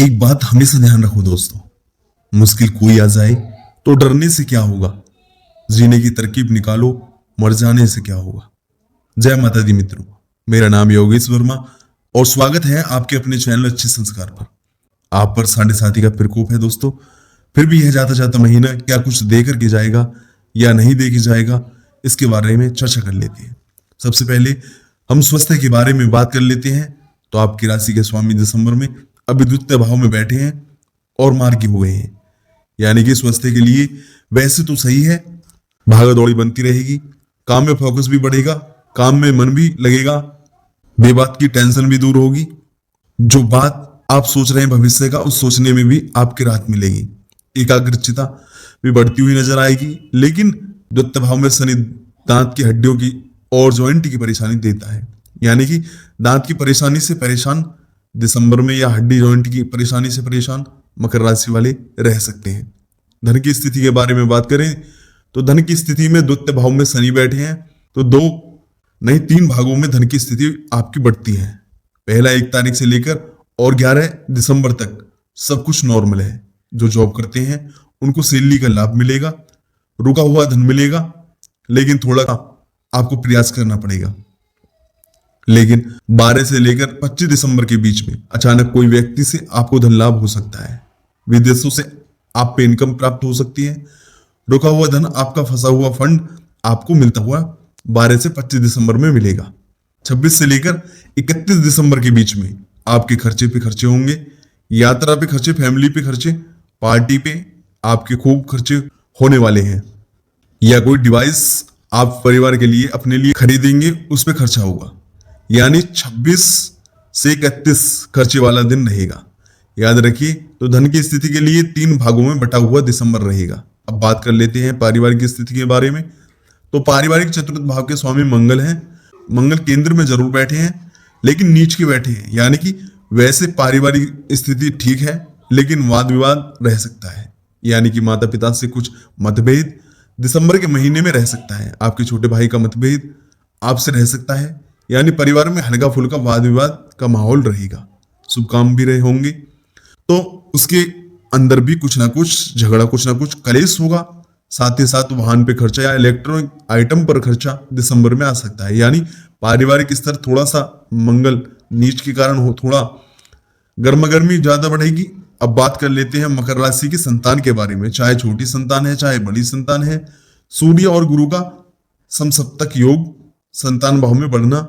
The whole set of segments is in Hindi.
एक बात हमेशा ध्यान रखो दोस्तों, मुश्किल कोई आ जाए तो डरने से क्या होगा, जीने की तरकीब निकालो, मर जाने से क्या होगा। जय माता दी मित्रों, मेरा नाम योगेश वर्मा और स्वागत है आपके अपने चैनल अच्छे संस्कार पर। आप पर साढ़े साथी का प्रकोप है दोस्तों, फिर भी यह जाता जाता महीना क्या कुछ दे करके जाएगा या नहीं दे के जाएगा, इसके बारे में चर्चा कर लेते हैं। सबसे पहले हम स्वास्थ्य के बारे में बात कर लेते हैं। तो आपकी राशि के स्वामी दिसंबर में अभी द्वितीय भाव में बैठे हैं और मार्गी हुए हैं, यानी कि स्वास्थ्य के लिए वैसे तो सही है, भागा दौड़ी बनती रहेगी, काम में फोकस भी बढ़ेगा, काम में मन भी लगेगा, बेबात की टेंशन भी दूर होगी। जो बात आप सोच रहे हैं भविष्य का, उस सोचने में भी आपकी राहत मिलेगी, एकाग्रचिता भी बढ़ती हुई नजर आएगी। लेकिन द्वितीय भाव में शनि दांत की हड्डियों की और जॉइंट की परेशानी देता है, यानी कि दांत की परेशानी से परेशान दिसंबर में या हड्डी जॉइंट की परेशानी से परेशान मकर राशि वाले रह सकते हैं। धन की स्थिति के बारे में बात करें तो धन की स्थिति में द्वितीय भाव में शनि बैठे हैं तो 2 नहीं 3 भागों में धन की स्थिति आपकी बढ़ती है। पहला 1 तारीख से लेकर और 11 दिसंबर तक सब कुछ नॉर्मल है। जो जॉब करते हैं उनको सैलरी का लाभ मिलेगा, रुका हुआ धन मिलेगा, लेकिन थोड़ा आपको प्रयास करना पड़ेगा। लेकिन 12 से लेकर 25 दिसंबर के बीच में अचानक कोई व्यक्ति से आपको धन लाभ हो सकता है, विदेशों से आप पे इनकम प्राप्त हो सकती है, रुका हुआ धन, आपका फंसा हुआ फंड आपको मिलता हुआ 12 से 25 दिसंबर में मिलेगा। 26 से लेकर 31 दिसंबर के बीच में आपके खर्चे पे खर्चे होंगे, यात्रा पे खर्चे, फैमिली पे खर्चे, पार्टी पे आपके खूब खर्चे होने वाले हैं, या कोई डिवाइस आप परिवार के लिए अपने लिए खरीदेंगे, उस पर खर्चा होगा। यानी 26 से 31 खर्चे वाला दिन रहेगा। याद रखिए, तो धन की स्थिति के लिए 3 भागों में बटा हुआ दिसंबर रहेगा। अब बात कर लेते हैं पारिवारिक स्थिति के बारे में। तो पारिवारिक चतुर्थ भाव के स्वामी मंगल हैं। मंगल केंद्र में जरूर बैठे हैं लेकिन नीच के बैठे हैं, यानी कि वैसे पारिवारिक स्थिति ठीक है लेकिन वाद विवाद रह सकता है, यानी कि माता पिता से कुछ मतभेद दिसंबर के महीने में रह सकता है। आपके छोटे भाई का मतभेद आपसे रह सकता है, यानी परिवार में हल्का फुल्का वाद विवाद का माहौल रहेगा। शुभ काम भी रहे होंगे तो उसके अंदर भी कुछ ना कुछ झगड़ा, कुछ ना कुछ कलेश होगा। साथ ही साथ वाहन पे खर्चा या इलेक्ट्रॉनिक आइटम पर खर्चा दिसंबर में आ सकता है, यानी पारिवारिक स्तर थोड़ा सा मंगल नीच के कारण हो थोड़ा गर्मा गर्मी ज्यादा बढ़ेगी। अब बात कर लेते हैं मकर राशि की संतान के बारे में। चाहे छोटी संतान है चाहे बड़ी संतान है, सूर्य और गुरु का समसप्तक योग संतान भाव में बढ़ना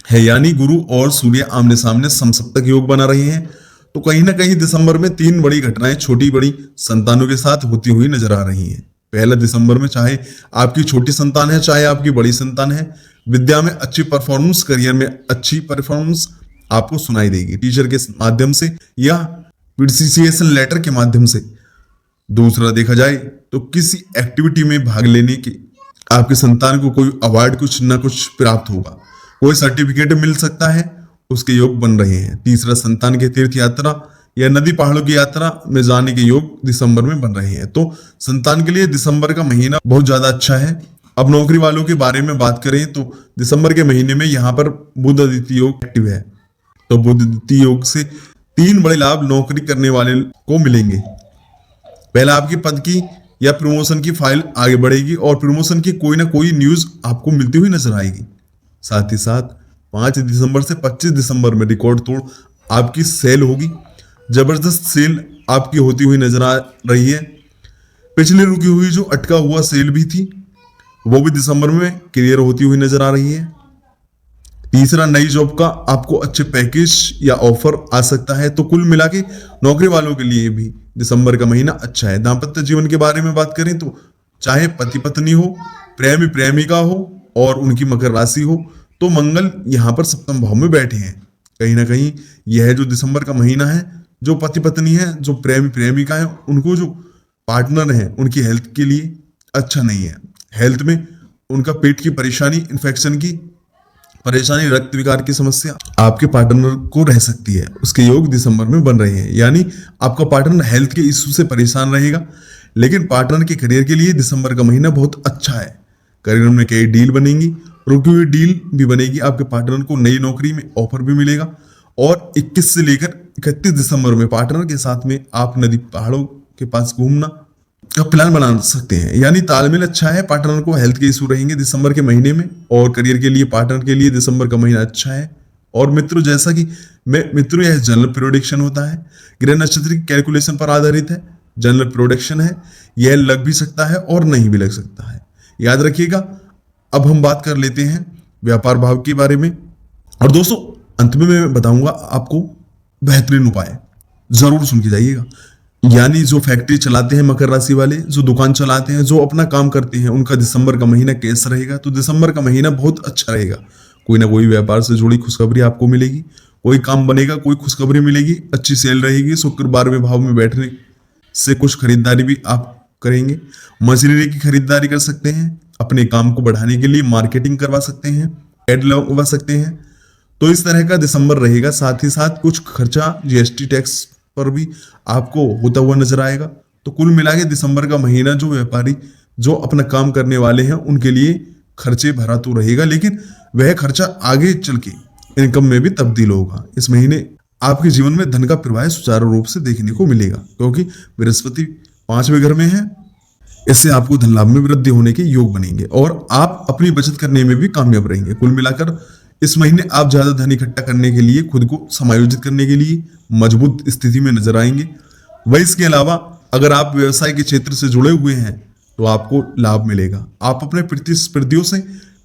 है, यानी गुरु और सूर्य आमने सामने समसप्तक योग बना रहे हैं। तो कहीं ना कहीं दिसंबर में 3 बड़ी घटनाएं छोटी बड़ी संतानों के साथ होती हुई नजर आ रही हैं। पहला दिसंबर में चाहे आपकी छोटी संतान है चाहे आपकी बड़ी संतान है, विद्या में अच्छी परफॉर्मेंस, करियर में अच्छी परफॉर्मेंस आपको सुनाई देगी, टीचर के माध्यम से या प्रिसिएशन लेटर के माध्यम से। दूसरा देखा जाए तो किसी एक्टिविटी में भाग लेने के आपके संतान को कोई अवार्ड कुछ ना कुछ प्राप्त होगा, कोई सर्टिफिकेट मिल सकता है, उसके योग बन रहे हैं। तीसरा संतान के तीर्थ यात्रा या नदी पहाड़ों की यात्रा में जाने के योग दिसंबर में बन रहे हैं। तो संतान के लिए दिसंबर का महीना बहुत ज्यादा अच्छा है। अब नौकरी वालों के बारे में बात करें तो दिसंबर के महीने में यहाँ पर बुध आदित्य योग एक्टिव है, तो बुध आदित्य योग से 3 बड़े लाभ नौकरी करने वाले को मिलेंगे। पहला, आपके पद की या प्रमोशन की फाइल आगे बढ़ेगी और प्रमोशन की कोई ना कोई न्यूज आपको मिलती हुई नजर आएगी। साथ ही साथ 5 दिसंबर से 25 दिसंबर में रिकॉर्ड तोड़ आपकी सेल होगी, जबरदस्त सेल आपकी होती हुई नजर आ रही है। पिछले रुकी हुई जो अटका हुआ सेल भी थी वो भी दिसंबर में क्लियर होती हुई नजर आ रही है। तीसरा, नई जॉब का आपको अच्छे पैकेज या ऑफर आ सकता है। तो कुल मिला के नौकरी वालों के लिए भी दिसंबर का महीना अच्छा है। दाम्पत्य जीवन के बारे में बात करें तो चाहे पति पत्नी हो, प्रेमी प्रेमिका हो और उनकी मकर राशि हो, तो मंगल यहाँ पर सप्तम भाव में बैठे हैं। कहीं ना कहीं यह जो दिसंबर का महीना है, जो पति पत्नी है, जो प्रेमी प्रेमिका है, उनको जो पार्टनर है उनकी हेल्थ के लिए अच्छा नहीं है। हेल्थ में उनका पेट की परेशानी, इन्फेक्शन की परेशानी, रक्त विकार की समस्या आपके पार्टनर को रह सकती है। उसके योग दिसंबर में बन रहे हैं, यानी आपका पार्टनर हेल्थ के इश्यू से परेशान रहेगा। लेकिन पार्टनर के करियर के लिए दिसंबर का महीना बहुत अच्छा है। करियर में कई डील बनेंगी, रुकी हुई डील भी बनेगी, आपके पार्टनर को नई नौकरी में ऑफर भी मिलेगा और 21 से लेकर 31 दिसंबर में पार्टनर के साथ में आप नदी पहाड़ों के पास घूमना का प्लान बना सकते हैं। यानी तालमेल अच्छा है। पार्टनर को हेल्थ के इशू रहेंगे दिसंबर के महीने में, और करियर के लिए पार्टनर के लिए दिसंबर का महीना अच्छा है। और मित्रों, जैसा कि मित्रों यह जनरल प्रोडिक्शन होता है, ग्रह नक्षत्र की कैलकुलेशन पर आधारित है, जनरल प्रोडिक्शन है। यह लग भी सकता है और नहीं भी लग सकता है, याद रखिएगा। अब हम बात कर लेते हैं व्यापार भाव के बारे में। और दोस्तों, अंत में मैं बताऊंगा आपको बेहतरीन उपाय, जरूर सुन के जाइएगा। यानी जो फैक्ट्री चलाते हैं मकर राशि वाले, जो दुकान चलाते हैं, जो अपना काम करते हैं, उनका दिसंबर का महीना कैसा रहेगा? तो दिसंबर का महीना बहुत अच्छा रहेगा। कोई ना कोई व्यापार से जुड़ी खुशखबरी आपको मिलेगी, कोई काम बनेगा, कोई खुशखबरी मिलेगी, अच्छी सेल रहेगी। शुक्र 12वें भाव में बैठने से कुछ खरीदारी भी आप करेंगे। मशीनरी की खरीदारी कर सकते हैं, अपने काम को बढ़ाने के लिए मार्केटिंग करवा सकते हैं, एड लगवा सकते हैं। तो इस तरह का दिसंबर रहेगा। साथ ही साथ कुछ खर्चा जीएसटी टैक्स पर भी आपको होता हुआ नजर आएगा। तो कुल मिला के दिसंबर का महीना जो व्यापारी, जो अपना काम करने वाले हैं, उनके लिए खर्चे भरा तो रहेगा, लेकिन वह खर्चा आगे चल के इनकम में भी तब्दील होगा। इस महीने आपके जीवन में धन का प्रवाह सुचारू रूप से देखने को मिलेगा, क्योंकि बृहस्पति 5वें घर में है। इससे आपको धन लाभ में वृद्धि होने के योग बनेंगे और आप अपनी बचत करने में भी कामयाब रहेंगे। कुल मिलाकर इस महीने आप ज्यादा धन इकट्ठा करने के लिए, खुद को समायोजित करने के लिए मजबूत स्थिति में नजर आएंगे। वही इसके अलावा अगर आप व्यवसाय के क्षेत्र से जुड़े हुए हैं तो आपको लाभ मिलेगा। आप अपने प्रतिस्पर्धियों से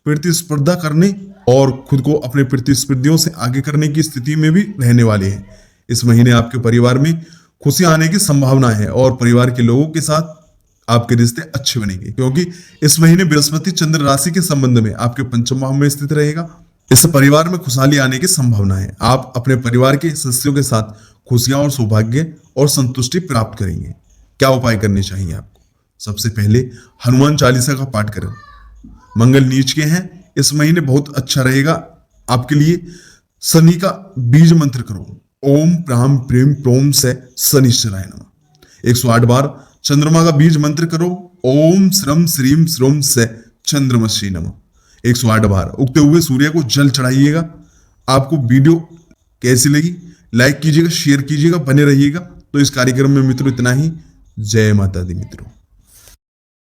प्रतिस्पर्धा करने और खुद को अपने प्रतिस्पर्धियों से आगे करने की स्थिति में भी रहने वाले हैं। इस महीने आपके परिवार में खुशियां आने की संभावना है और परिवार के लोगों के साथ आपके रिश्ते अच्छे बनेंगे, क्योंकि इस महीने बृहस्पति चंद्र राशि के संबंध में आपके पंचम भाव में स्थित रहेगा। इस परिवार में खुशहाली आने की संभावना है। आप अपने परिवार के सदस्यों के साथ खुशियां और सौभाग्य और संतुष्टि प्राप्त करेंगे। क्या उपाय करने चाहिए आपको? सबसे पहले हनुमान चालीसा का पाठ करें। मंगल नीच के हैं, इस महीने बहुत अच्छा रहेगा आपके लिए। शनि का बीज मंत्र करो, ओम प्राम प्रेम प्रोम से शनिश्चराय नमः। 108 बार चंद्रमा का बीज मंत्र करो, ओम श्रम श्रीम श्रोम से चंद्रमसी नमः। 108 बार उगते हुए सूर्य को जल चढ़ाइएगा। आपको वीडियो कैसी लगी? लाइक कीजिएगा, शेयर कीजिएगा, बने रहिएगा। तो इस कार्यक्रम में मित्रों इतना ही। जय माता दी मित्रों।